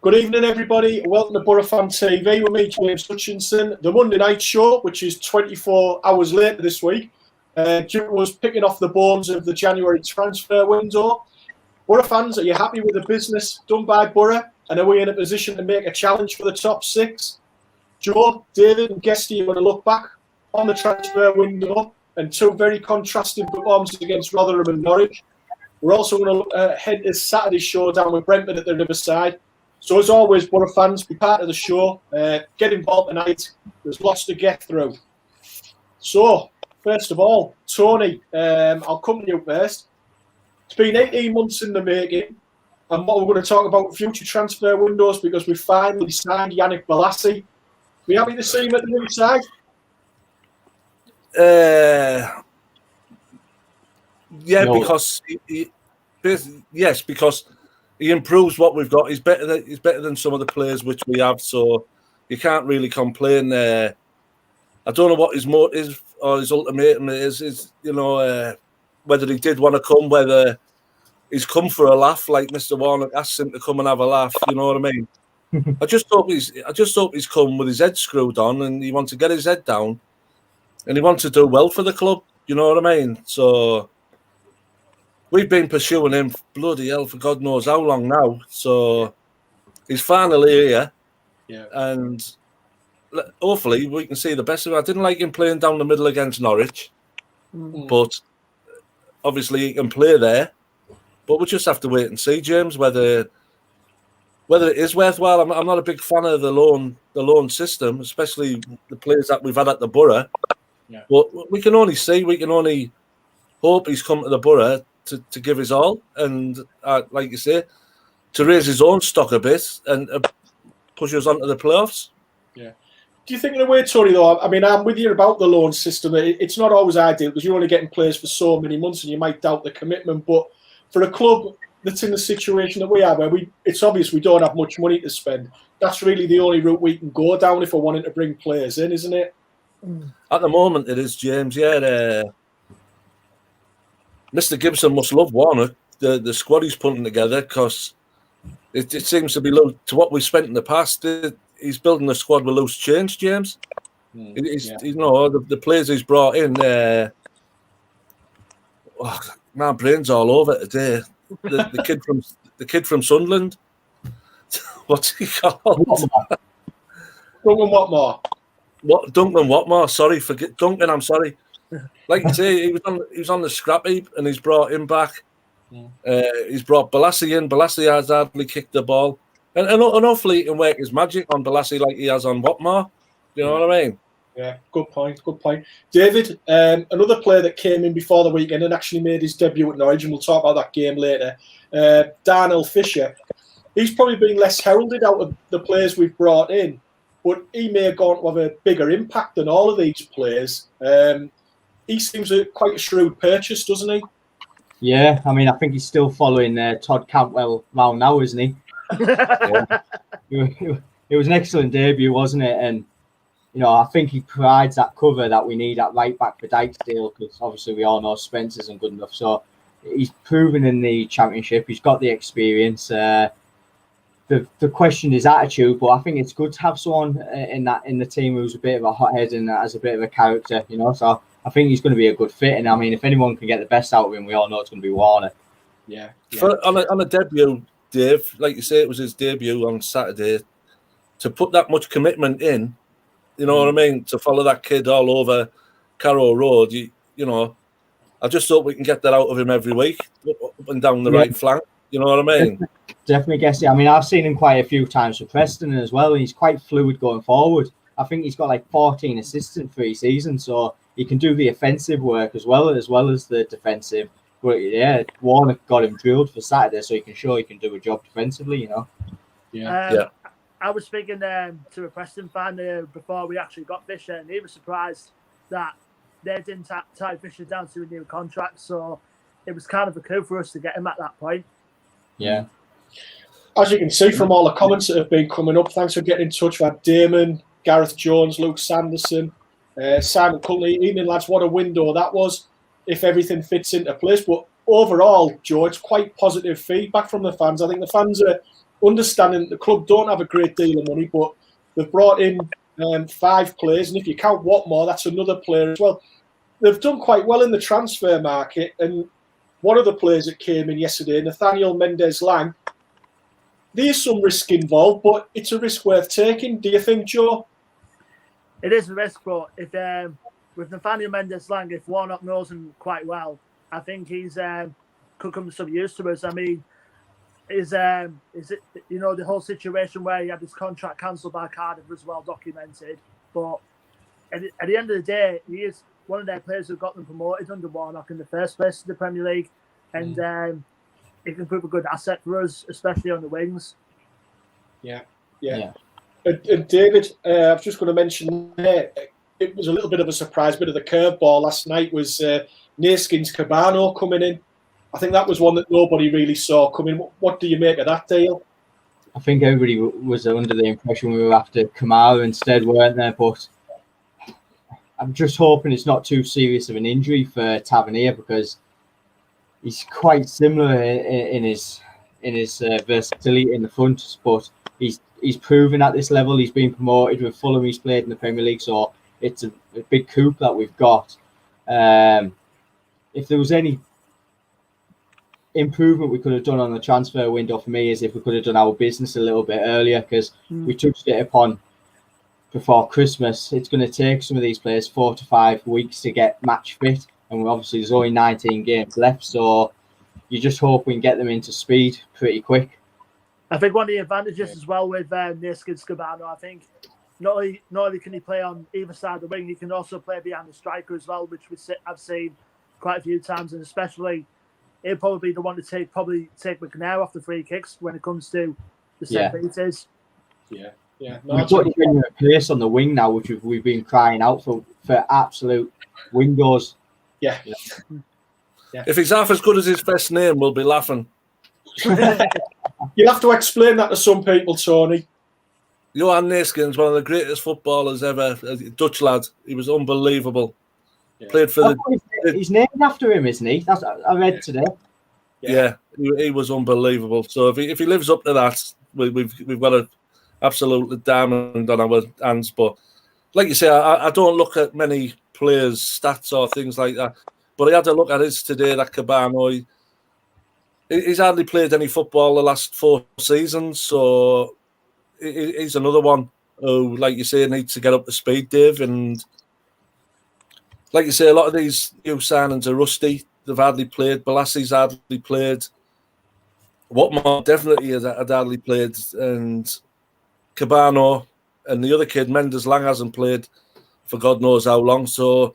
Good evening, everybody. Welcome to Boro Fan TV with me, James Hutchinson. The Monday night show, which is 24 hours later this week, due to us picking off the bones of the January transfer window. Boro fans, are you happy with the business done by Boro? And are we in a position to make a challenge for the top six? Joe, David, and Guesty, you want to look back on the transfer window and two very contrasting performances against Rotherham and Norwich. We're also going to head to Saturday's showdown with Brentford at the Riverside. So, as always, Boro fans, be part of the show. Get involved tonight. There's lots to get through. So, first of all, Tony, I'll come to you first. It's been 18 months in the making. And what we're going to talk about future transfer windows because we finally signed Yannick Bolasie. Are you happy to see him at the Riverside? Yeah, No. because because he improves what we've got. He's better than some of the players which we have, so you can't really complain. I don't know what his motive or his ultimatum is. Whether he did want to come, whether he's come for a laugh, like Mr. Warnock asked him to come and have a laugh. You know what I mean? I just hope he's come with his head screwed on and he wants to get his head down and he wants to do well for the club. You know what I mean? So we've been pursuing him, bloody hell, for God knows how long now. So he's finally here. Yeah. And hopefully we can see the best of him. I didn't like him playing down the middle against Norwich, but obviously he can play there. But we'll just have to wait and see, James, whether it is worthwhile. I'm not a big fan of the loan system, especially the players that we've had at the Boro. Yeah. But we can only see, we can only hope he's come to the Boro to give his all and, like you say, to raise his own stock a bit and push us onto the playoffs. Yeah. Do you think in a way, Tony, though, I mean, I'm with you about the loan system. It's not always ideal because you're only getting players for so many months and you might doubt the commitment. But for a club that's in the situation that we are, where it's obvious we don't have much money to spend, that's really the only route we can go down if we're wanting to bring players in, isn't it? At the moment, it is, James. Yeah, Mr. Gibson must love Warnock, the squad he's putting together, because it seems to be to what we spent in the past. He's building a squad with loose change, James. The players he's brought in. My brain's all over today. The kid from Sunderland. What's he called? Duncan Watmore. Duncan Watmore? Sorry, forget Duncan. I'm sorry. Like you say, he was on the scrap heap, and he's brought him back. He's brought Bolasie in. Bolasie has hardly kicked the ball, and hopefully he can work his magic on Bolasie like he has on Watmore. You know what I mean? Yeah, good point. David, another player that came in before the weekend and actually made his debut at Norwich, and we'll talk about that game later. Darnell Fisher. He's probably been less heralded out of the players we've brought in, but he may have gone to have a bigger impact than all of these players. He seems quite a shrewd purchase, doesn't he? Yeah, I mean, I think he's still following Todd Cantwell round now, isn't he? It was an excellent debut, wasn't it? And, I think he provides that cover that we need at right back for Dijksteel, because obviously we all know Spence isn't good enough. So he's proven in the Championship. He's got the experience. The question is attitude, but I think it's good to have someone in the team who's a bit of a hothead and has a bit of a character, So I think he's going to be a good fit. And I mean, if anyone can get the best out of him, we all know it's going to be Warner. Yeah. On a debut, Dave, like you say, it was his debut on Saturday. To put that much commitment in, you know what I mean? To follow that kid all over Carrow Road, I just hope we can get that out of him every week, up and down the right flank. You know what I mean? Definitely guess it. I mean, I've seen him quite a few times for Preston as well, and he's quite fluid going forward. I think he's got like 14 assists in 3 seasons, so he can do the offensive work as well as the defensive. But yeah, Warner got him drilled for Saturday, so he can show he can do a job defensively. Yeah. I was speaking to a Preston fan before we actually got Fisher, and he was surprised that they didn't tie Fisher down to a new contract. So it was kind of a coup for us to get him at that point. Yeah. As you can see from all the comments that have been coming up, thanks for getting in touch. We've had Damon, Gareth Jones, Luke Sanderson, Simon Cully. Evening, lads. What a window that was, if everything fits into place. But overall, Joe, it's quite positive feedback from the fans. I think the fans are understanding that the club don't have a great deal of money, but they've brought in 5 players, and if you count Watmore, that's another player as well. They've done quite well in the transfer market, and one of the players that came in yesterday, Nathaniel Mendez-Lang, there's some risk involved, but it's a risk worth taking. Do you think, Joe? It is a risk, but if with Nathaniel Mendez-Lang, if Warnock knows him quite well, I think he's could come to some use to us. I mean, is it the whole situation where he had his contract cancelled by Cardiff was well documented, but at the end of the day, he is one of their players who got them promoted under Warnock in the first place to the Premier League, and he can prove a good asset for us, especially on the wings. Yeah. And David, I was just going to mention there, it was a little bit of a surprise, bit of the curveball last night was Neeskens Cabano coming in. I think that was one that nobody really saw coming. What do you make of that deal? I think everybody was under the impression we were after Kamara instead, weren't there? But I'm just hoping it's not too serious of an injury for Tavernier, because he's quite similar in his versatility in the front, but he's proven at this level. He's been promoted with Fulham. He's played in the Premier League, so it's a big coup that we've got. If there was any improvement we could have done on the transfer window for me is if we could have done our business a little bit earlier, because we touched it upon before Christmas. It's going to take some of these players 4 to 5 weeks to get match fit, and obviously there's only 19 games left, so you just hope we can get them into speed pretty quick. I think one of the advantages as well with Neeskens Cabano, I think not only can he play on either side of the wing, he can also play behind the striker as well, which I've seen quite a few times, and especially he'll probably be the one to take McNair off the free kicks when it comes to the set pieces. Yeah. No, we've got a place on the wing now, which we've been crying out for absolute windows. Yeah. If he's half as good as his first name, we'll be laughing. You'll have to explain that to some people, Tony. Johan Neeskens, one of the greatest footballers ever, a Dutch lad. He was unbelievable. Yeah. Played for he's named after him, isn't he? That's I read today. Yeah, he was unbelievable. So if he lives up to that, we've got a absolutely diamond on our hands. But like you say, I don't look at many players' stats or things like that. But I had a look at his today, that Cabano. He's hardly played any football the last 4 seasons, so he's another one who, like you say, needs to get up to speed, Dave. And like you say, a lot of these new signings are rusty. They've hardly played. Bolassi's hardly played. Watmore definitely had hardly played. And Cabano and the other kid, Mendez-Lang, hasn't played for God knows how long. So,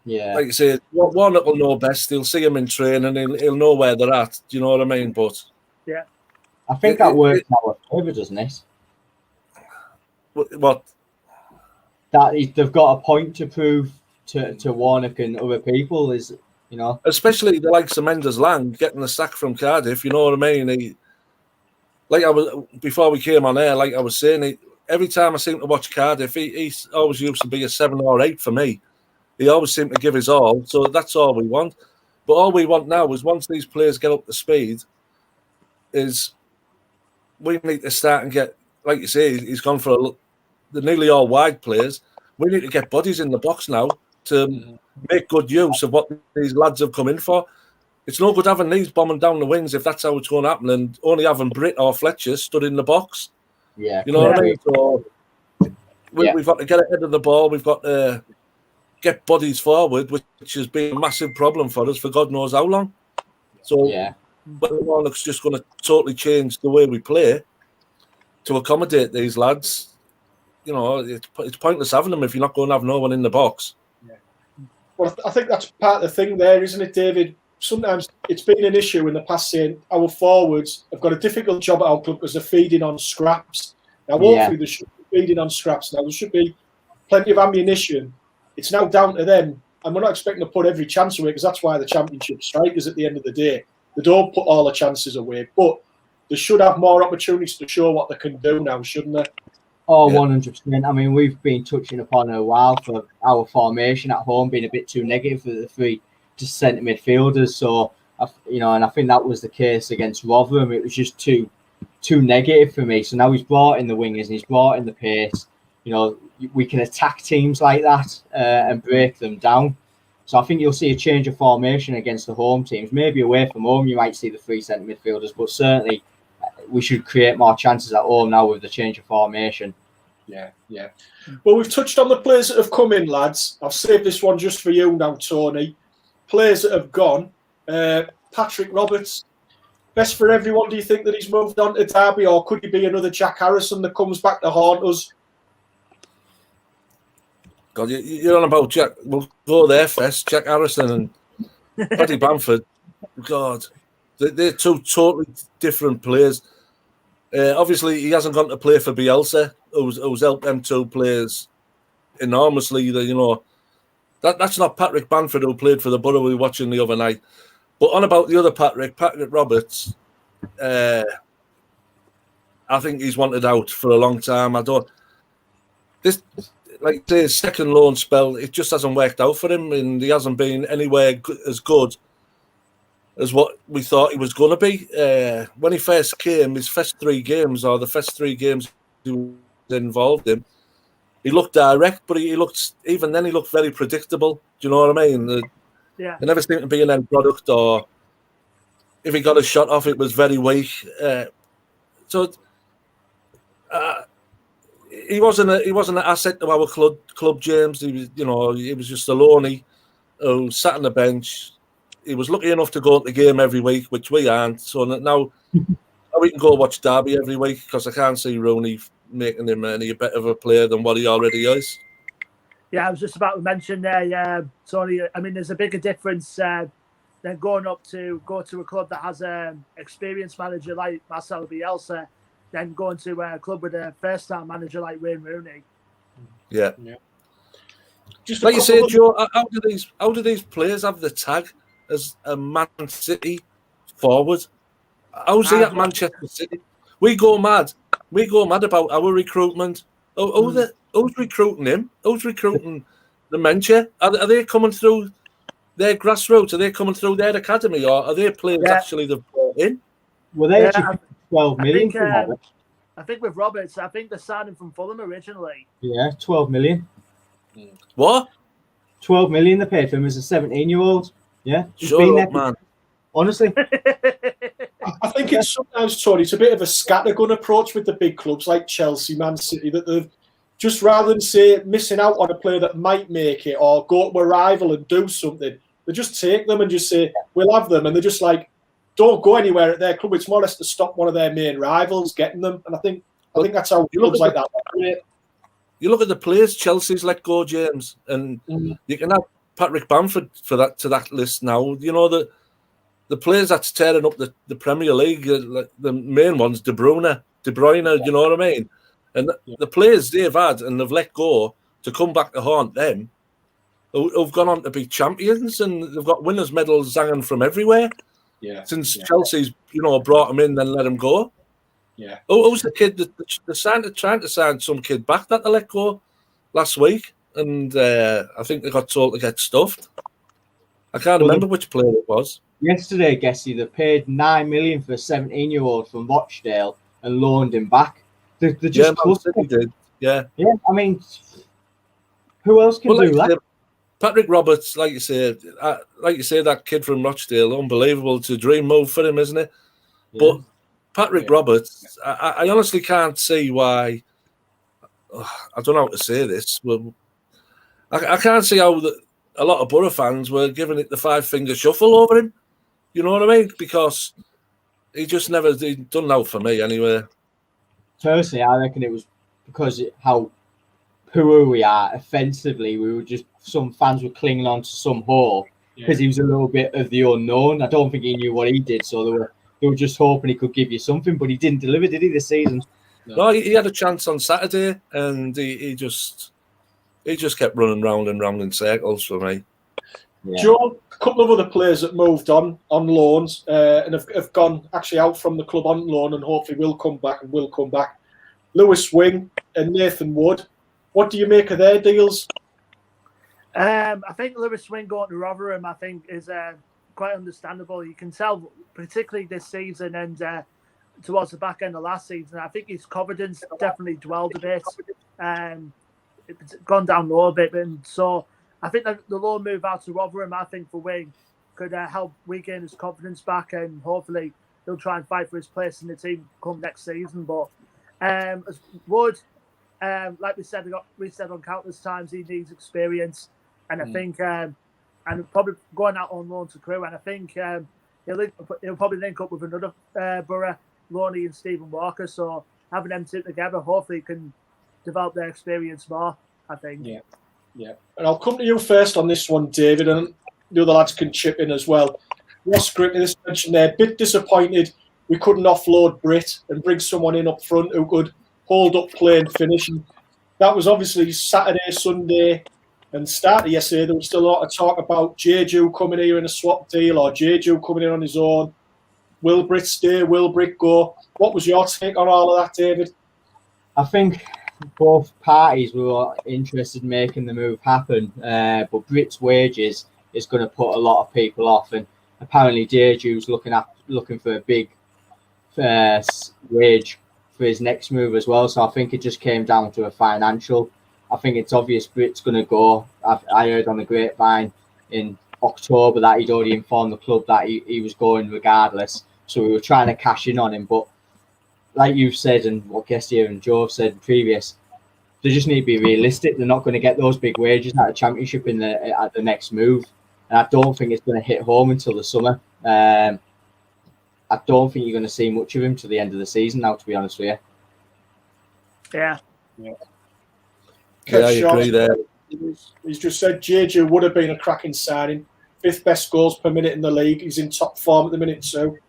yeah, like you say, Warnock will know best. He'll see him in training and he'll know where they're at. Do you know what I mean? But yeah, I think that works in our favour, doesn't it? What? That they've got a point to prove to Warnock and other people, is, you know, especially the likes of Mendez-Lang getting the sack from Cardiff. You know what I mean? Before we came on air, like I was saying, every time I seem to watch Cardiff, he always used to be a 7 or 8 for me. He always seemed to give his all, so that's all we want. But all we want now is, once these players get up to speed, is we need to start and get, like you say, he's gone for the nearly all wide players. We need to get bodies in the box now to make good use of what these lads have come in for. It's no good having these bombing down the wings if that's how it's going to happen, and only having Britt or Fletcher stood in the box. Yeah, you know what I mean? So we've got to get ahead of the ball. We've got to get bodies forward, which has been a massive problem for us for God knows how long. So Warnock's just going to totally change the way we play to accommodate these lads. You know, it's pointless having them if you're not going to have no one in the box. Yeah. Well, I think that's part of the thing there, isn't it, David? Sometimes it's been an issue in the past saying our forwards have got a difficult job at our club because they're feeding on scraps. Now, hopefully they should be feeding on scraps. Now, there should be plenty of ammunition. It's now down to them. And we're not expecting to put every chance away, because that's why the Championship strikers, at the end of the day, they don't put all the chances away. But they should have more opportunities to show what they can do now, shouldn't they? Oh, 100%. I mean, we've been touching upon a while for our formation at home being a bit too negative for the 3 centre midfielders. So, you know, and I think that was the case against Rotherham. It was just too too negative for me. So now he's brought in the wingers and he's brought in the pace. You know, we can attack teams like that and break them down. So I think you'll see a change of formation against the home teams. Maybe away from home, you might see the 3 centre midfielders, but certainly we should create more chances at home now with the change of formation. Yeah. Well, we've touched on the players that have come in, lads. I've saved this one just for you now, Tony. Players that have gone. Patrick Roberts, best for everyone. Do you think that he's moved on to Derby, or could he be another Jack Harrison that comes back to haunt us? God, you're on about Jack. We'll go there first. Jack Harrison and Paddy Bamford. God, they're two totally different players. Obviously, he hasn't gone to play for Bielsa, who's helped them two players enormously. You know, that's not Patrick Bamford who played for the Boro we were watching the other night. But on about the other Patrick Roberts, I think he's wanted out for a long time. Like say, his second loan spell, it just hasn't worked out for him, and he hasn't been anywhere as good as what we thought he was going to be. When he first came, his first 3 games, or the first 3 games he was involved in, he looked direct, but he looked very predictable. Do you know what I mean? Yeah. There never seemed to be an end product, or if he got a shot off, it was very weak. He wasn't an asset to our club, James. He was just a loanee who sat on the bench. He was lucky enough to go to the game every week, which we aren't. So now we can go watch Derby every week, because I can't see Rooney making him any better of a player than what he already is. Yeah, I was just about to mention there, Tony. I mean, there's a bigger difference than go to a club that has an experienced manager like Marcelo Bielsa, than going to a club with a first-time manager like Wayne Rooney. Yeah. Just like you say, Joe, how do these players have the tag as a Man City forward? How's he at Manchester City? We go mad about our recruitment. Who's recruiting him? Who's recruiting the Mencha? Are they coming through their grassroots? Are they coming through their academy, or are they players actually they've brought in? Well, they actually 12 million for Roberts. I think with Roberts, I think they signed him from Fulham originally. Yeah, 12 million. What? 12 million they paid for him as a 17-year-old. Yeah. Shut up, man. Honestly. I think it's sometimes, Tony, it's a bit of a scattergun approach with the big clubs like Chelsea, Man City, that they've just, rather than say missing out on a player that might make it or go to a rival and do something, they just take them and just say, we'll have them. And they're just like, don't go anywhere at their club. It's more or less to stop one of their main rivals getting them. And I think that's how clubs like that operate. You look at the players Chelsea's let go, James, and you can add Patrick Bamford to that list now. You know, the players that's tearing up the Premier League, like the main ones, De Bruyne, you know what I mean? And the players they've had and they've let go to come back to haunt them, who've gone on to be champions, and they've got winners' medals hanging from everywhere. Yeah. Since Chelsea's, brought him in, then let him go. Yeah. Who's the kid that they're trying to sign some kid back that they let go last week? And I think they got told to get stuffed. I can't remember which player it was. Yesterday, Gessie, they paid 9 million for a 17-year-old from Rochdale and loaned him back. They just did. Yeah. Yeah, I mean, who else can do that? Patrick Roberts, like you say, that kid from Rochdale, unbelievable. It's a dream move for him, isn't it? Yeah. But Patrick Roberts, I honestly can't see why. I don't know how to say this. Well, I can't see how a lot of Boro fans were giving it the 5-finger shuffle over him. You know what I mean? Because he just never done that for me anyway. Personally, I reckon it was because how poor we are offensively. We were just, some fans were clinging on to some hope because he was a little bit of the unknown. I don't think he knew what he did, so they were just hoping he could give you something, but he didn't deliver, did he, this season? No, he had a chance on Saturday, and he just kept running round and round in circles for me. Yeah. Joe, a couple of other players that moved on loans and have gone actually out from the club on loan and hopefully will come back. Lewis Wing and Nathan Wood. What do you make of their deals? I think Lewis Wing going to Rotherham, I think, is quite understandable. You can tell, particularly this season, and towards the back end of last season. I think his confidence definitely dwelled a bit. It's gone down low a bit, and so I think that the low move out to Rotherham, I think for Wing, could help regain his confidence back, and hopefully he'll try and fight for his place in the team come next season. But as Wood, like we said on countless times, he needs experience, and I think, and probably going out on loan to Crewe, and I think he'll probably link up with another Boro, Loney and Stephen Walker. So having them two together, hopefully, can develop their experience more, I think. Yeah. And I'll come to you first on this one, David, and the other lads can chip in as well. Ross Gritty, this mentioned there, a bit disappointed we couldn't offload Britt and bring someone in up front who could hold up play and finish. And that was obviously Saturday, Sunday, and started yesterday. There was still a lot of talk about Jeju coming here in a swap deal or Jeju coming in on his own. Will Britt stay? Will Britt go? What was your take on all of that, David? I think both parties were interested in making the move happen, but Britt's wages is going to put a lot of people off, and apparently Jeju's looking for a big wage for his next move as well. So I think it just came down to a financial. I think it's obvious Britt's going to go. I heard on the grapevine in October that he'd already informed the club that he was going regardless. So we were trying to cash in on him, but like you've said, and what Guestier and Joe have said previous, they just need to be realistic. They're not going to get those big wages at the Championship at the next move, and I don't think it's going to hit home until the summer. I don't think you're going to see much of him to the end of the season now, to be honest with you. Yeah, I agree there. He's just said Jeju would have been a cracking signing. 5th best goals per minute in the league. He's in top form at the minute too.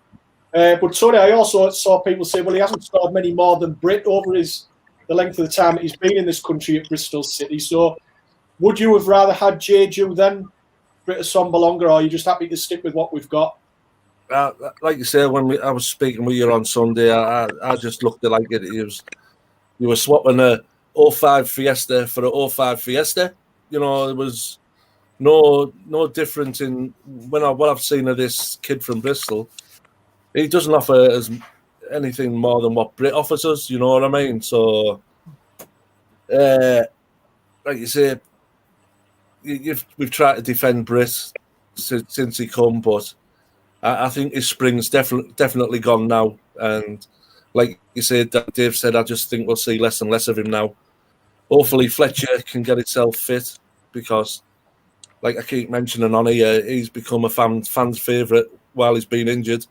But Tony, I also saw people say, well, he hasn't scored many more than Britt over the length of the time that he's been in this country at Bristol City. So would you have rather had Jeju than Britt Assombalonga, or are you just happy to stick with what we've got? Like you said, when I was speaking with you on Sunday, I just looked at like you were swapping a 05 Fiesta for a 05 Fiesta. You know, there was no difference in what I've seen of this kid from Bristol. He doesn't offer anything more than what Britt offers us. You know what I mean? So, like you say, we've tried to defend Britt since he come, but I think his spring's definitely gone now. And like you said, Dave said, I just think we'll see less and less of him now. Hopefully Fletcher can get himself fit, because, like I keep mentioning on here, he's become a fan's favourite while he's been injured.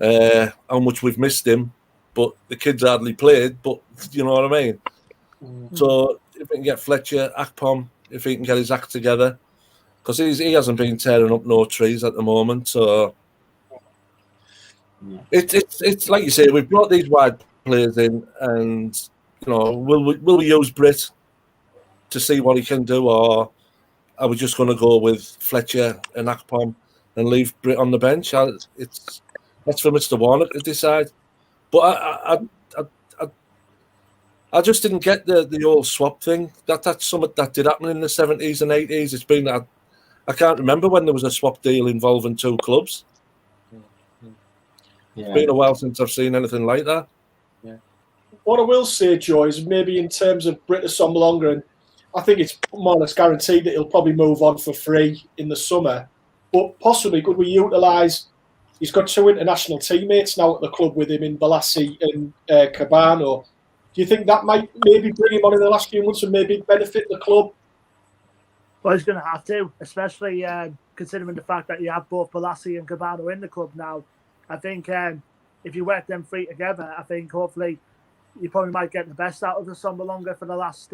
How much we've missed him, but the kid's hardly played, but you know what I mean? Mm-hmm. So if we can get Fletcher, Akpom, if he can get his act together, because he hasn't been tearing up no trees at the moment. So it's like you say, we've brought these wide players in, and you know, will we use Britt to see what he can do, or are we just going to go with Fletcher and Akpom and leave Britt on the bench? That's for Mr. Warnock to decide. But I just didn't get the whole swap thing. That's something that did happen in the 70s and 80s. It's been I can't remember when there was a swap deal involving two clubs. Yeah. It's been a while since I've seen anything like that. Yeah. What I will say, Joe, is maybe in terms of Britt Assombalonga, and I think it's more or less guaranteed that he'll probably move on for free in the summer. But possibly could we utilise? He's got 2 international teammates now at the club with him in Balassi and Cabano. Do you think that might maybe bring him on in the last few months and maybe benefit the club? Well, he's going to have to, especially considering the fact that you have both Balassi and Cabano in the club now. I think if you work them 3 together, I think hopefully you probably might get the best out of the Assombalonga for the last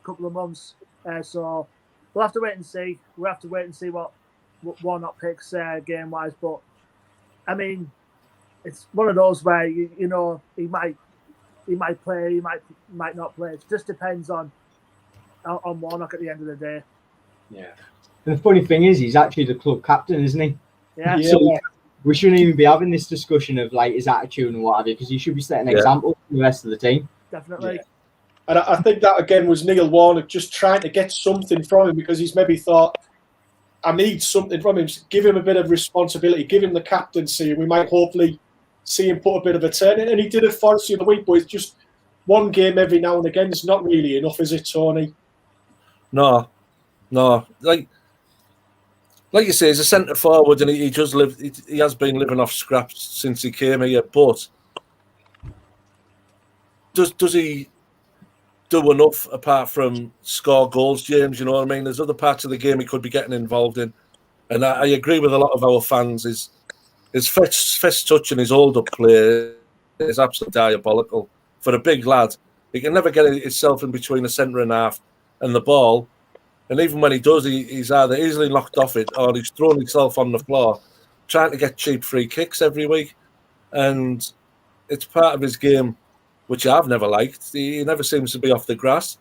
couple of months. So we'll have to wait and see. We'll have to wait and see what Warnock picks game-wise. But I mean, it's one of those where you know he might play, he might not play. It just depends on Warnock at the end of the day. Yeah. And the funny thing is, he's actually the club captain, isn't he? Yeah. So we shouldn't even be having this discussion of like his attitude and what have you, because he should be setting an example for the rest of the team. Definitely. Yeah. And I think that again was Neil Warnock just trying to get something from him, because he's maybe thought, I need something from him. Give him a bit of responsibility. Give him the captaincy. We might hopefully see him put a bit of a turn in. And he did it for us the other week, but it's just one game every now and again. It's not really enough, is it, Tony? No. Like you say, he's a centre forward, and he just live. He has been living off scraps since he came here. But does he do enough apart from score goals, James? You know what I mean? There's other parts of the game he could be getting involved in, and I agree with a lot of our fans. His first touch and his hold-up play is absolutely diabolical for a big lad. He can never get himself in between the centre and half and the ball. And even when he does, he's either easily knocked off it or he's thrown himself on the floor trying to get cheap free kicks every week. And it's part of his game, which I've never liked. He never seems to be off the grass.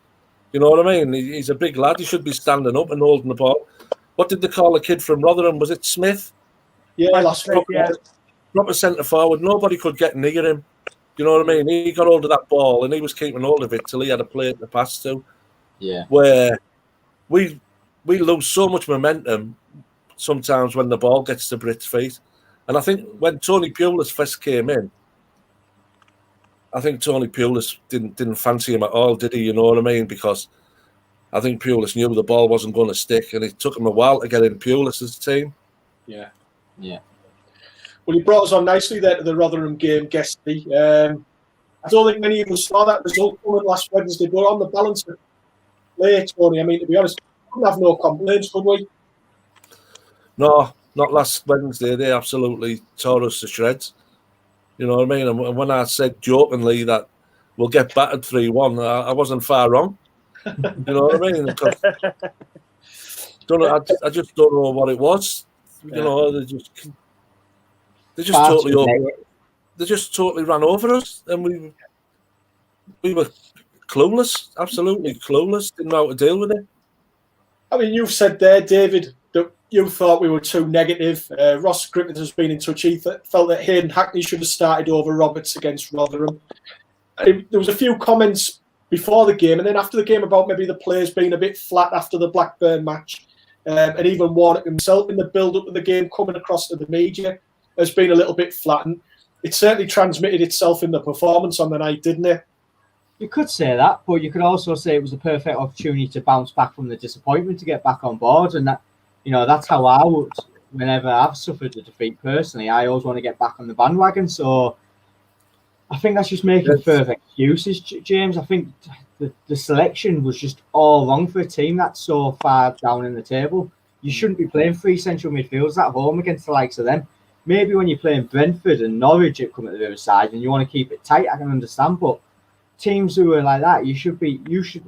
You know what I mean? He's a big lad. He should be standing up and holding the ball. What did they call the kid from Rotherham? Was it Smith? Yeah, last week. Proper centre forward. Nobody could get near him. You know what I mean? He got hold of that ball and he was keeping hold of it till he had a plate to pass to. Yeah. Where we lose so much momentum sometimes when the ball gets to Brit's feet. And I think when Tony Pulis first came in, I think Tony Pulis didn't fancy him at all, did he? You know what I mean? Because I think Pulis knew the ball wasn't going to stick, and it took him a while to get in Pulis's team. Yeah. Well, he brought us on nicely there to the Rotherham game, Guesty. I don't think many of us saw that result coming last Wednesday, but on the balance of play, Tony, I mean, to be honest, we couldn't have no complaints, could we? No, not last Wednesday. They absolutely tore us to shreds. You know what I mean? And when I said jokingly that we'll get battered 3-1, I wasn't far wrong. You know what I mean? Because, I just don't know what it was. You know, they just totally ran over us, and we were clueless, absolutely clueless. Didn't know how to deal with it. I mean, you've said there, David, that you thought we were too negative. Ross Griffith has been in touch. He felt that Hayden Hackney should have started over Roberts against Rotherham. There was a few comments before the game and then after the game about maybe the players being a bit flat after the Blackburn match. And even Warnock himself in the build-up of the game coming across to the media has been a little bit flat. And it certainly transmitted itself in the performance on the night, didn't it? You could say that, but you could also say it was a perfect opportunity to bounce back from the disappointment, to get back on board. And that, you know, that's how I would, whenever I've suffered a defeat personally, I always want to get back on the bandwagon. So I think that's just making further excuses, James. I think the selection was just all wrong for a team that's so far down in the table. You shouldn't be playing three central midfielders at home against the likes of them. Maybe when you're playing Brentford and Norwich at come at the other side and you want to keep it tight, I can understand. But teams who are like that, you should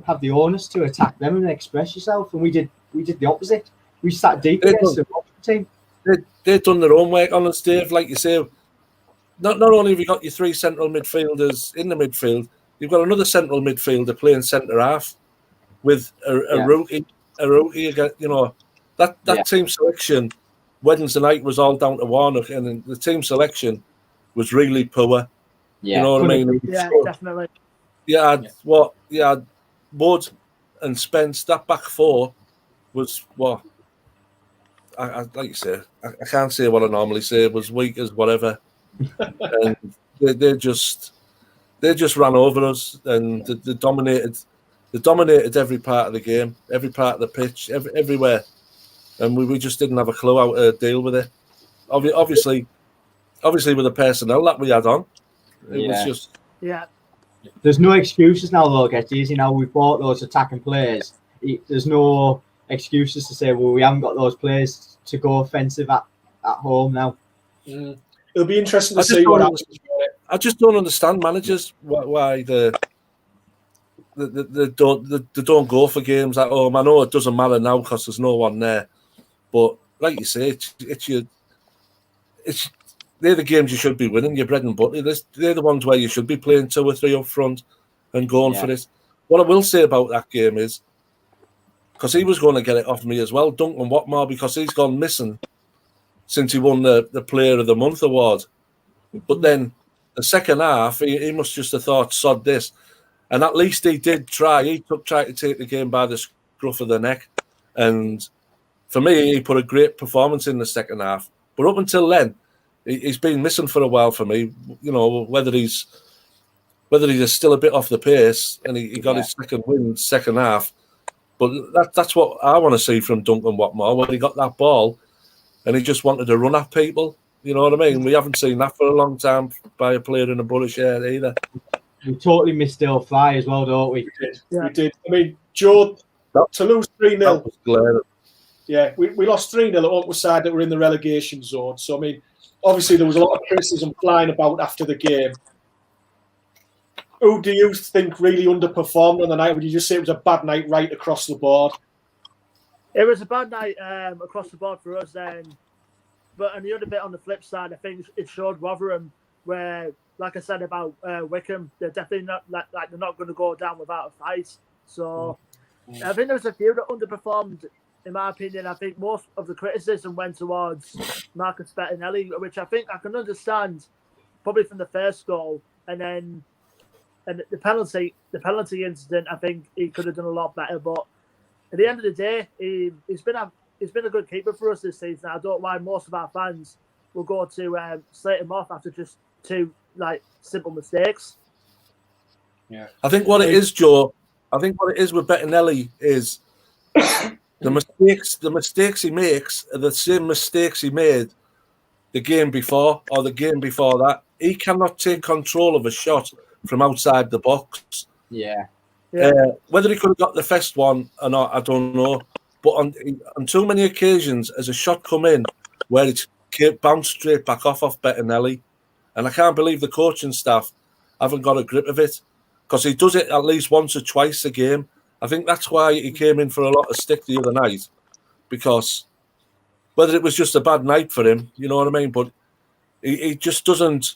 have the onus to attack them and express yourself. And we did the opposite. We sat deep against the team. They've done their own work on us, Dave. Like you say, not only have you got your three central midfielders in the midfield, you've got another central midfielder playing centre half with a rookie. You know, that team selection Wednesday night was all down to Warnock, and the team selection was really poor. Yeah, you know what I mean? Yeah, definitely. Wood and Spence, that back four was what I like you say. I can't say what I normally say. It was weak as whatever, and they just ran over us, and they dominated. They dominated every part of the game, every part of the pitch, everywhere, and we just didn't have a clue how to deal with it. Obviously, with the personnel that we had on, it was just. Yeah. There's no excuses now, though, Getty. You know, we've bought those attacking players. There's no excuses to say, well, we haven't got those players to go offensive at home now. It'll be interesting to see what happens. I just don't understand managers why they don't go for games at home. I know it doesn't matter now because there's no one there, but like you say, they're the games you should be winning, your bread and butter. They're the ones where you should be playing 2 or 3 up front and going for this. What I will say about that game is, because he was going to get it off me as well, Duncan Watmore, because he's gone missing since he won the Player of the Month award. But then the second half, he must just have thought, sod this. And at least he did try. He tried to take the game by the scruff of the neck. And for me, he put a great performance in the second half. But up until then, he's been missing for a while for me. You know, whether he's still a bit off the pace, and he got his second win, second half. But that's what I want to see from Duncan Watmore, when he got that ball and he just wanted to run at people. You know what I mean? We haven't seen that for a long time by a player in a Boro shirt either. We totally missed Dale Fry as well, don't we? We did. I mean, Joe, to lose 3-0. Yeah, we lost 3-0 at home to a side that were in the relegation zone. So, I mean, obviously there was a lot of criticism flying about after the game. Who do you think really underperformed on the night? Would you just say it was a bad night right across the board? It was a bad night across the board for us then. But on the other bit, on the flip side, I think it showed Rotherham where, like I said about Wickham, they're definitely not like they're not going to go down without a fight. So I think there was a few that underperformed, in my opinion. I think most of the criticism went towards Marcus Bettinelli, which I think I can understand, probably from the first goal, and then the penalty incident. I think he could have done a lot better, but at the end of the day, he's been a good keeper for us this season. I don't know why most of our fans will go to slate him off after just two simple mistakes. Yeah, I think what it is, Joe. I think what it is with Bettinelli is the mistakes he makes are the same mistakes he made the game before or the game before that. He cannot take control of a shot from outside the box. Yeah. Whether he could have got the first one or not, I don't know. But on too many occasions, as a shot come in, where it's bounced straight back off Bettinelli, and I can't believe the coaching staff haven't got a grip of it, because he does it at least once or twice a game. I think that's why he came in for a lot of stick the other night, because whether it was just a bad night for him, you know what I mean, but he just doesn't.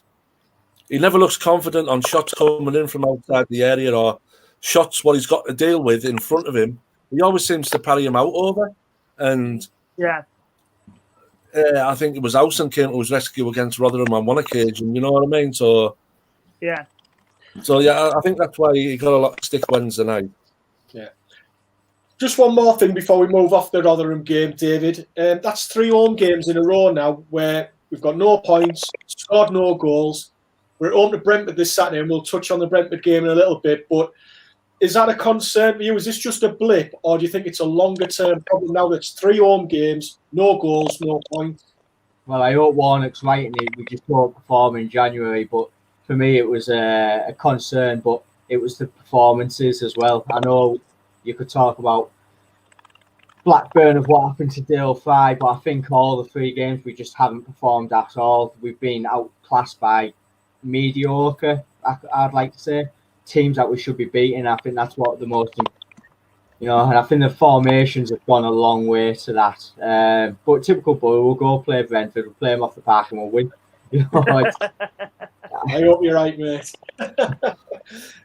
He never looks confident on shots coming in from outside the area or shots what he's got to deal with in front of him. He always seems to parry him out over. And I think it was Howson came to his rescue against Rotherham on one occasion, you know what I mean? So yeah, I think that's why he got a lot of stick Wednesday night. Yeah. Just one more thing before we move off the Rotherham game, David. That's 3 home games in a row now where we've got no points, scored no goals. We're at home to Brentford this Saturday, and we'll touch on the Brentford game in a little bit. But is that a concern for you? Is this just a blip, or do you think it's a longer-term problem now that's 3 home games, no goals, no points? Well, I hope Warnock's right and we just won't perform in January. But for me, it was a concern, but it was the performances as well. I know you could talk about Blackburn of what happened to Dale Fry, but I think all the 3 games we just haven't performed at all. We've been outclassed by mediocre, I'd like to say, teams that we should be beating. I think that's what the most, and I think the formations have gone a long way to that. But typical Boro, we'll go play Brentford, we'll play them off the park and we'll win. I hope you're right, mate.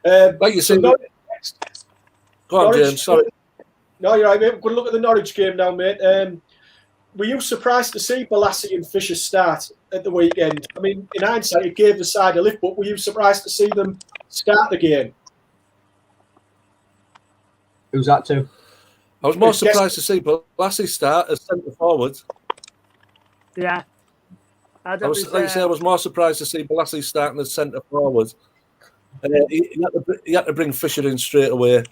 Like you said, go on, Norwich, James. Sorry. No, you're right, mate. We're going to look at the Norwich game now, mate. Were you surprised to see Balassi and Fisher start at the weekend? I mean, in hindsight, it gave the side a lift, but were you surprised to see them start the game? Who's that to? I was more surprised to see Balassi start as centre forward. Yeah. I was more surprised to see Balassi starting as centre forward. He had to bring Fisher in straight away.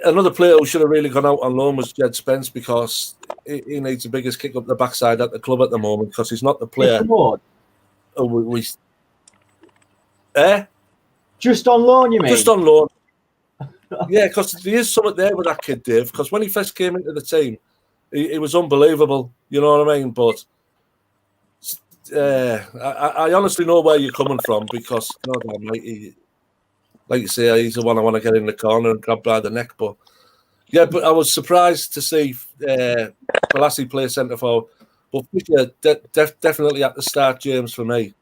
Another player who should have really gone out on loan was Jed Spence, because he needs the biggest kick up the backside at the club at the moment, because he's not the player. Just on loan, you mean? Just on loan. Yeah, because there is something there with that kid, Dave, because when he first came into the team, he was unbelievable, you know what I mean? But I honestly know where you're coming from, because, God almighty, like you say, he's the one I want to get in the corner and grab by the neck. But yeah, but I was surprised to see Balassi play centre forward. But Fisher definitely at the start, James, for me.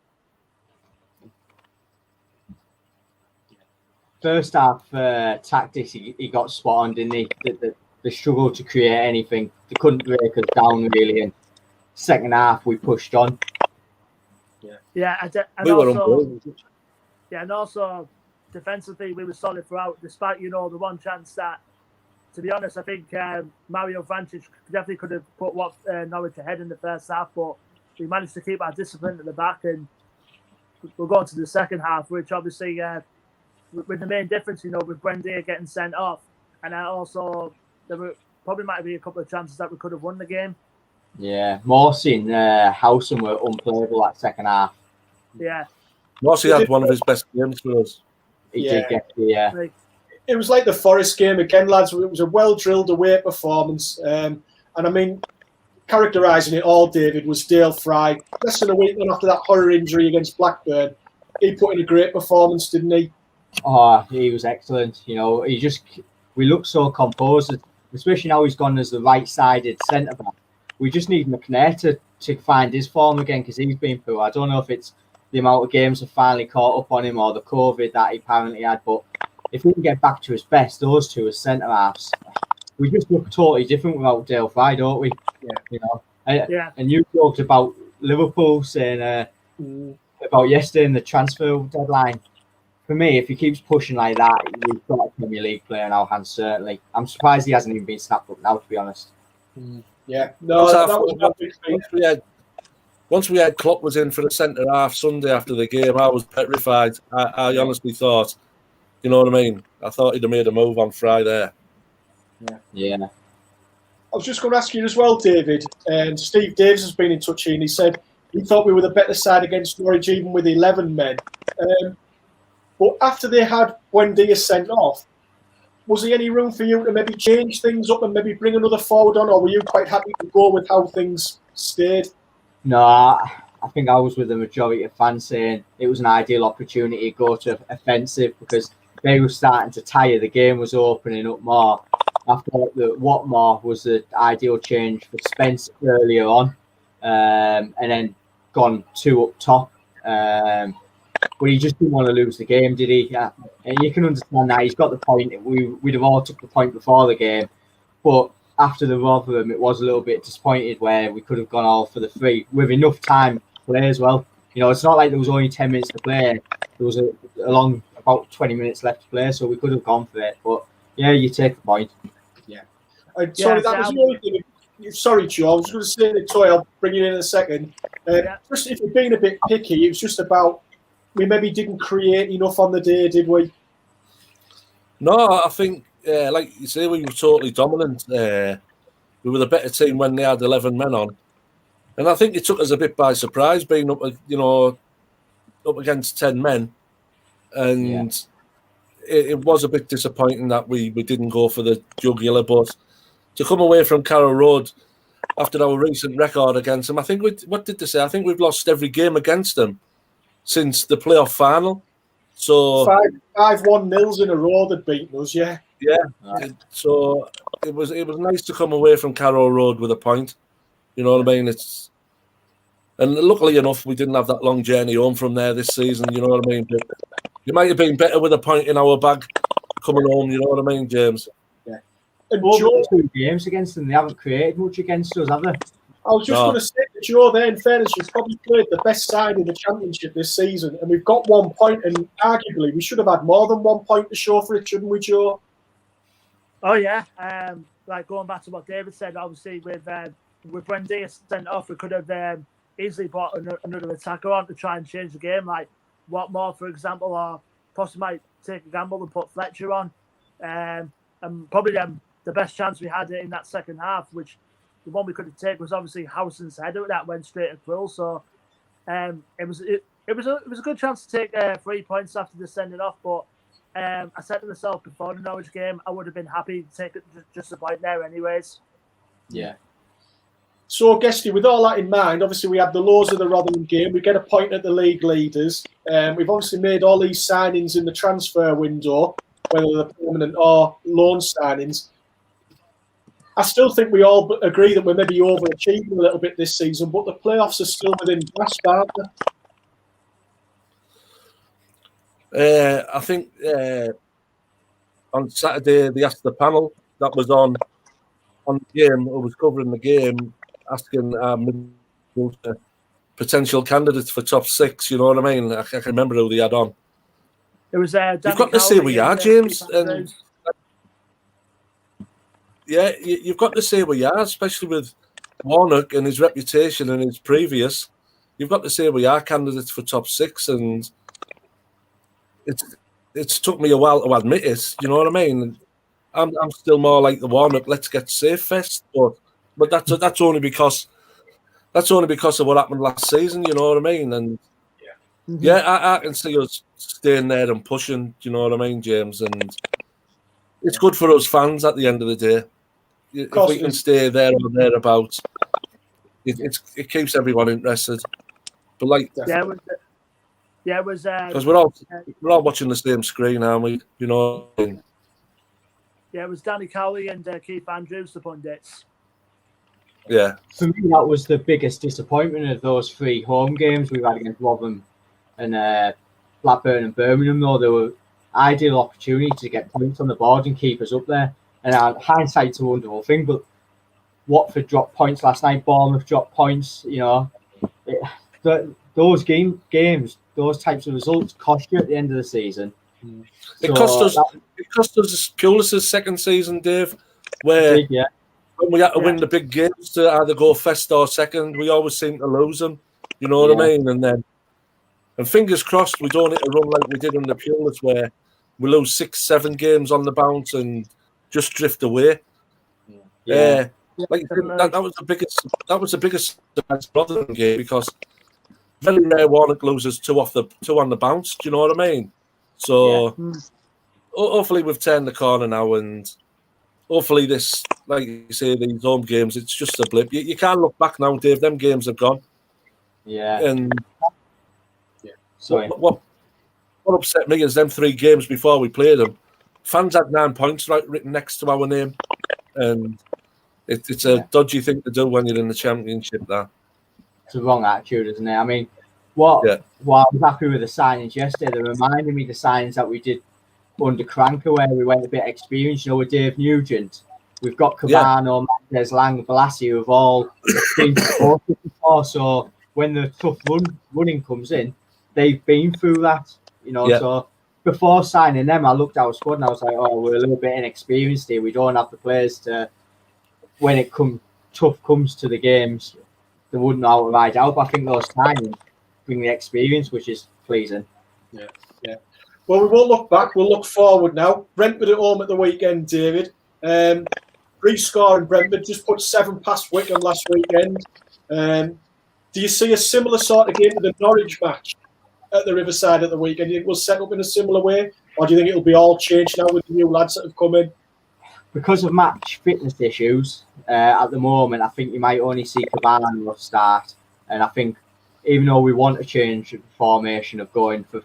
First half tactics, he got spot on, didn't he? The struggle to create anything. They couldn't break us down, really. And second half, we pushed on. And also defensively, we were solid throughout, despite, the one chance that, to be honest, I think Mario Vrancic definitely could have put Norwich ahead in the first half, but we managed to keep our discipline at the back, and we'll go on to the second half, which obviously with the main difference, with Brendan getting sent off, and also there might be a couple of chances that we could have won the game. Yeah, Morsey and Howson were unplayable that second half. Yeah. Morsey had one of his best games for us. He did get the... It was like the Forest game again, lads. It was a well-drilled away performance. And I mean, characterising it all, David, was Dale Fry. Less than a week after that horror injury against Blackburn, he put in a great performance, didn't he? Oh, he was excellent. We look so composed, especially now he's gone as the right-sided centre-back. We just need McNair to find his form again, because he's been poor. I don't know if it's the amount of games have finally caught up on him or the COVID that he apparently had, but if we can get back to his best, those two as centre-halves, we just look totally different without Dale Fry, don't we? Yeah. And you talked about Liverpool saying about yesterday in the transfer deadline. For me, if he keeps pushing like that, we've got a Premier League player in our hands, certainly. I'm surprised he hasn't even been snapped up now, to be honest. Yeah, no, that was my big thing. Once we had Klopp was in for the centre half Sunday after the game, I was petrified. I honestly thought, you know what I mean? I thought he'd have made a move on Friday. Yeah. I was just going to ask you as well, David. And Steve Davis has been in touch here, and he said he thought we were the better side against Norwich, even with 11 men. But after they had Buendia sent off, was there any room for you to maybe change things up and maybe bring another forward on, or were you quite happy to go with how things stayed? No, I think I was with the majority of fans saying it was an ideal opportunity to go to offensive because they were starting to tire. The game was opening up more. I thought that Watmore was the ideal change for Spence earlier on, and then gone 2 up top. But he just didn't want to lose the game, did he? Yeah. And you can understand that. He's got the point. We'd have all took the point before the game. But after the Rotherham, it was a little bit disappointed where we could have gone all for the 3 with enough time to play as well. It's not like there was only 10 minutes to play. There was a long, about 20 minutes left to play, so we could have gone for it. But, yeah, you take the point. Yeah. Sorry, that was the only thing. Sorry, Joe. I was going to say the toy. I'll bring you in a second. Just if you're being a bit picky, it was just about we maybe didn't create enough on the day, did we? No, I think, like you say, we were totally dominant. We were the better team when they had 11 men on. And I think it took us a bit by surprise being up against 10 men. And it was a bit disappointing that we didn't go for the jugular. But to come away from Carrow Road after our recent record against them, I think, what did they say? I think we've lost every game against them since the playoff final. So 5-1-0s in a row that beaten us, yeah. So it was nice to come away from Carrow Road with a point. You know what I mean? And luckily enough, we didn't have that long journey home from there this season. You know what I mean? But you might have been better with a point in our bag coming home. You know what I mean, James? Yeah. And Joe, 2 games against them, they haven't created much against us, have they? I was just going to say to Joe there, in fairness, you've probably played the best side in the Championship this season, and we've got 1 point, and arguably we should have had more than 1 point to show for it, shouldn't we, Joe? Oh, yeah. Like going back to what David said, obviously with Brendan sent off, we could have easily brought another attacker on to try and change the game, like Watmore, for example, or possibly might take a gamble and put Fletcher on. And probably the best chance we had in that second half, which the one we could have taken was obviously Howson's header that went straight at Quill. So it was a good chance to take 3 points after the sending off. But I said to myself before the Norwich game, I would have been happy to take it just a point there, anyways. Yeah. So, Guesty, with all that in mind, obviously we had the lows of the Rotherham game. We get a point at the league leaders. We've obviously made all these signings in the transfer window, whether they're permanent or loan signings. I still think we all agree that we're maybe overachieving a little bit this season, but the playoffs are still within grasp, aren't they? I think on Saturday they asked the panel that was on the game, who was covering the game, asking potential candidates for top 6. You know what I mean? I can remember who they had on. It was. You've got to say we are, James. And yeah, you've got to say we are, especially with Warnock and his reputation and his previous, you've got to say we are candidates for top 6, and it's took me a while to admit it. You know what I mean? I'm still more like the Warnock. Let's get safe first, but that's only because of what happened last season. You know what I mean? And I can see us staying there and pushing. You know what I mean, James? And it's good for us fans at the end of the day. If we can stay there or thereabouts, it keeps everyone interested. But like, it was because we're all watching the same screen, aren't we? You know. Yeah, it was Danny Cowley and Keith Andrews, the pundits. Yeah. For me, that was the biggest disappointment of those 3 home games we've had against Rotherham and Blackburn and Birmingham. Though there were ideal opportunities to get points on the board and keep us up there. And hindsight's a wonderful thing, but Watford dropped points last night. Bournemouth dropped points. You know, those games, those types of results cost you at the end of the season. It cost us Pulis' second season, Dave, where when we had to win the big games to either go first or second, we always seem to lose them. You know what I mean? And fingers crossed we don't hit a run like we did under Pulis, where we lose 6-7 games on the bounce and just drift away. That was the biggest Rotherham game, because very rare Warnock loses 2 on the bounce. Do you know what I mean? So hopefully we've turned the corner now, and hopefully this, like you say, these home games, it's just a blip. You can't look back now, Dave. Them games are gone. Yeah. And sorry. What upset me is them 3 games before we played them, fans had 9 points written next to our name, and it's a dodgy thing to do when you're in the Championship. That it's a wrong attitude, isn't it? I mean, while I was happy with the signings yesterday, they reminded me of the signings that we did under Cranker, where we went a bit experienced. You know, with Dave Nugent, we've got Cabano, Mendes, Lang, Balassi, who have all been supported before. So when the tough running comes in, they've been through that. You know, so before signing them, I looked at our squad and I was like, oh, we're a little bit inexperienced here. We don't have the players to, when it comes to the games, they wouldn't know how to ride out. But I think those signings bring the experience, which is pleasing. Yeah. Well, we won't look back. We'll look forward now. Brentford at home at the weekend, David. Pre-scoring Brentford just put 7 past Wickham last weekend. Do you see a similar sort of game to the Norwich match at the Riverside at the weekend? Do you think we'll set up in a similar way, or do you think it'll be all changed now with the new lads that have come in? Because of match fitness issues at the moment, I think you might only see Cabano start. And I think even though we want to change the formation of going for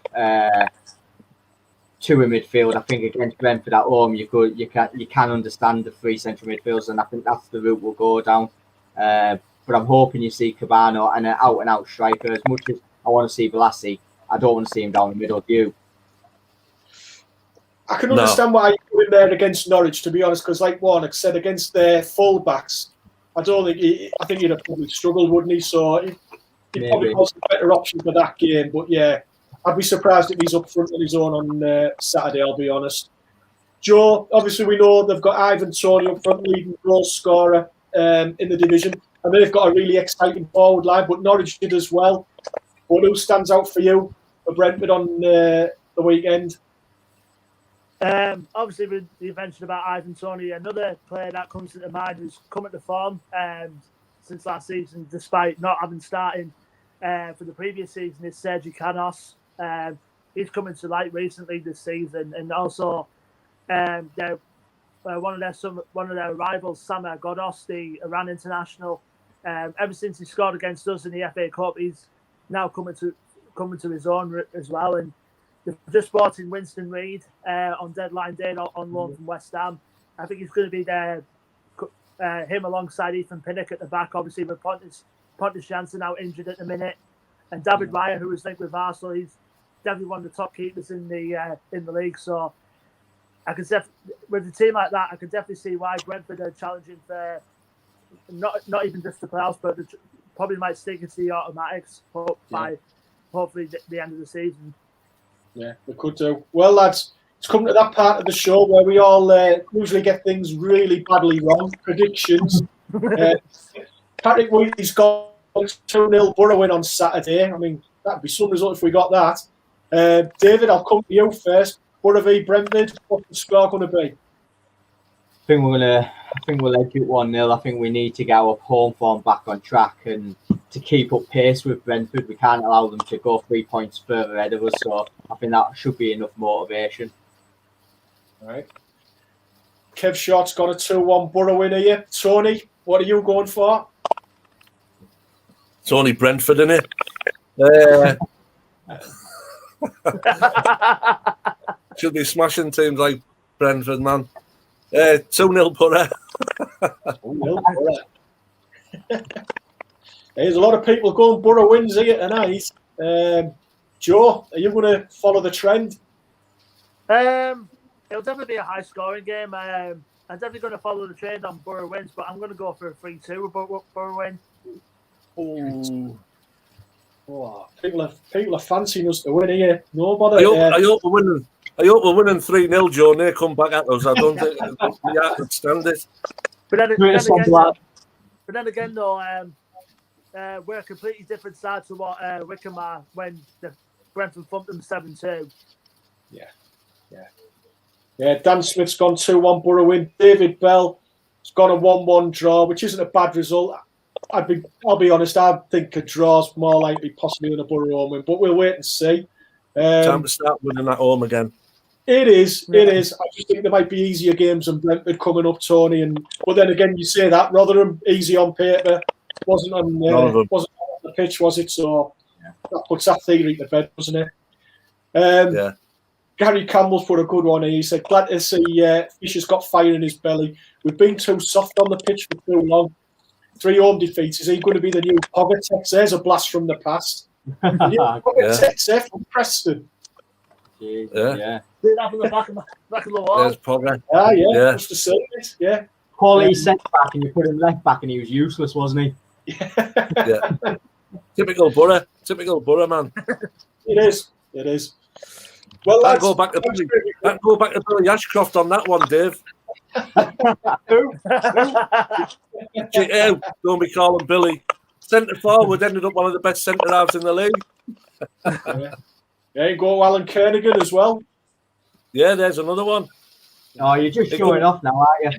2 in midfield, I think against Brentford at home you can understand the 3 central midfielders, and I think that's the route we'll go down. But I'm hoping you see Cabano and an out-and-out striker. As much as I want to see Balassi, I don't want to see him down the middle of you. I can understand why you put him there against Norwich, to be honest, because like Warnock said, against their full-backs, I think he'd have probably struggled, wouldn't he? So he probably was a better option for that game. But yeah, I'd be surprised if he's up front on his own on Saturday, I'll be honest. Joe, obviously we know they've got Ivan Toney up front, leading goal scorer in the division. And they've got a really exciting forward line, but Norwich did as well. But who stands out for you for Brentford on the weekend? Obviously, you mentioned about Ivan Toney. Another player that comes to mind who's come at the form since last season, despite not having started for the previous season, is Sergi Canos. He's coming to light recently this season, and also one of their rivals, Samer Godos, the Iran international. Ever since he scored against us in the FA Cup, he's now coming to his own as well. And they've just brought in Winston Reid on deadline day on loan from West Ham. I think he's going to be there, him alongside Ethan Pinnock at the back, obviously with Pontus Janssen out injured at the minute, and David Raya, who was linked with Arsenal. He's definitely one of the top keepers in the league. So I could with a team like that, I could definitely see why Brentford are challenging for not even just the playoffs, but probably might stick into the automatics by hopefully the end of the season. Yeah, we could do. Well, lads, it's come to that part of the show where we all usually get things really badly wrong. Predictions. Patrick Wheatley's got 2-0 Boro win on Saturday. I mean, that'd be some result if we got that. David, I'll come to you first. Boro v Brentford. What's the score going to be? I think we'll edge it 1-0. I think we need to get our home form back on track and to keep up pace with Brentford. We can't allow them to go 3 points further ahead of us. So I think that should be enough motivation. All right. Kev Short's got a 2-1 Boro win here. Tony, what are you going for? It's only Brentford, isn't it? Should be smashing teams like Brentford, man. 2-0 Boro. 2-0 Boro. There's a lot of people going Boro wins here tonight. Joe, are you going to follow the trend? It'll definitely be a high-scoring game. I'm definitely going to follow the trend on Boro wins, but I'm going to go for a 3-2 Boro win. Oh, people are fancying us to win here. Nobody. I hope we're winning. I hope we're winning 3-0, Joe, and they come back at us. I don't think we can stand it. But then again, though, we're a completely different side to what Wickham are when the Brentford thumped them 7-2. Yeah, Dan Smith's gone 2-1 Boro win. David Bell has gone a 1-1 draw, which isn't a bad result. I'll be honest, I think a draw's more likely possibly than a Boro home win, but we'll wait and see. Time to start winning at home again. It is. I just think there might be easier games than Brentford coming up, Tony. But then again, you say that Rotherham easy on paper, wasn't on the pitch, was it? So that puts that theory to bed, doesn't it? Gary Campbell's put a good one in. He said, glad to see Fisher's got fire in his belly. We've been too soft on the pitch for too long. 3 home defeats. Is he going to be the new Pogatex? There's a blast from the past. Pogatex from Preston. Yeah. Do that from the back of the wall. There's Pogba. Just to say it. Yeah. Quality centre back, and you put him left back, and he was useless, wasn't he? Yeah. Typical Boro, man. It is. Well, Can't go back to Billy Ashcroft on that one, Dave. Don't be calling Billy. Centre forward ended up one of the best centre halves in the league. Yeah, you go Alan Kernigan as well. Yeah, there's another one. Oh, you're just showing off now, aren't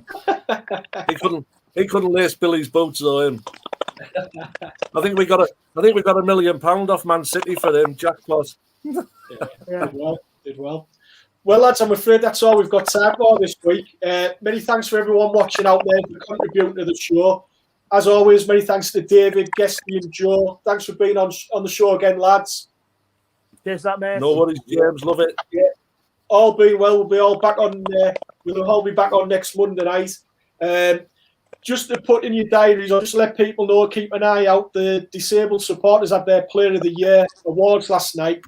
you? He couldn't lace Billy's boots though. Him. I think we got £1 million off Man City for him. Jack Plus. Did well. Well, lads, I'm afraid that's all we've got time for this week. Many thanks for everyone watching out there for contributing to the show. As always, many thanks to David, Guesty, and Joe. Thanks for being on the show again, lads. Cheers, that man. No worries, James. Love it. Yeah. All being well, we'll be all back on. We'll all be back on next Monday night. Just to put in your diaries, I'll just let people know. Keep an eye out. The disabled supporters had their Player of the Year awards last night.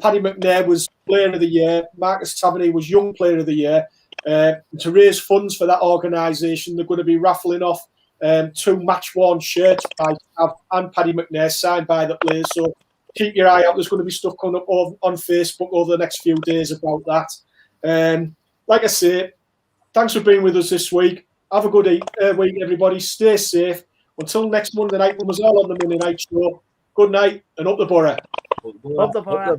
Paddy McNair was Player of the Year. Marcus Tavernier was Young Player of the Year. To raise funds for that organisation, they're going to be raffling off 2 match-worn shirts by Tav and Paddy McNair signed by the players. So keep your eye out. There's going to be stuff coming up on Facebook over the next few days about that. Like I say, thanks for being with us this week. Have a good week, everybody. Stay safe. Until next Monday night, when we're all on the Monday Night Show. Good night and up the Boro. Up the Boro.